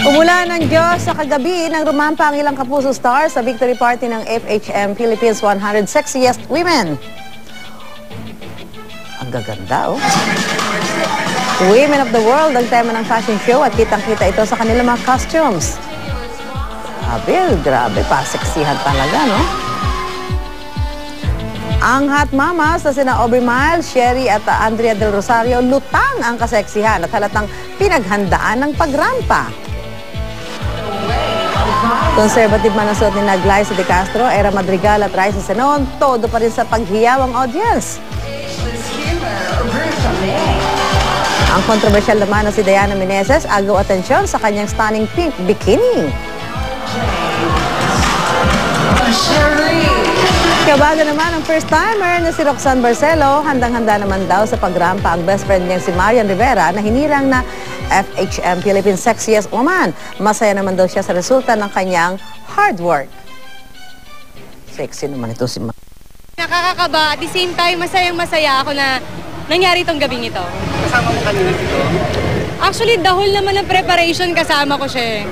Umula ng Diyos sa kagabi nang rumampa ang ilang kapuso stars sa victory party ng FHM Philippines 100 Sexiest Women. Ang gaganda, oh. Women of the World ang tema ng fashion show at kitang-kita ito sa kanilang mga costumes. Grabe, paseksihan talaga, no? Ang hot mamas na sina Aubrey Miles, Sherry at Andrea Del Rosario, lutang ang kaseksihan at halatang pinaghandaan ng pagrampa. Conservative man ang suot ni Glyza De Castro, Era Madrigal at Raisa Senon, todo pa rin sa paghiyaw ang audience. Ang kontrobersyal naman na si Diana Meneses, agaw atensyon sa kanyang stunning pink bikini. Kabaga naman ang first-timer na si Roxanne Barcelo, handang-handa naman daw sa pagrampa ang best friend niyang si Marian Rivera na hinirang na FHM Philippines Sexiest Woman. Masaya naman daw siya sa resulta ng kanyang hard work. Sexy naman ito si Marian. Nakakakaba, at the same time, masayang-masaya ako na nangyari itong gabing ito. Kasama mo kanina dito? Actually, the whole naman ng preparation kasama ko siya.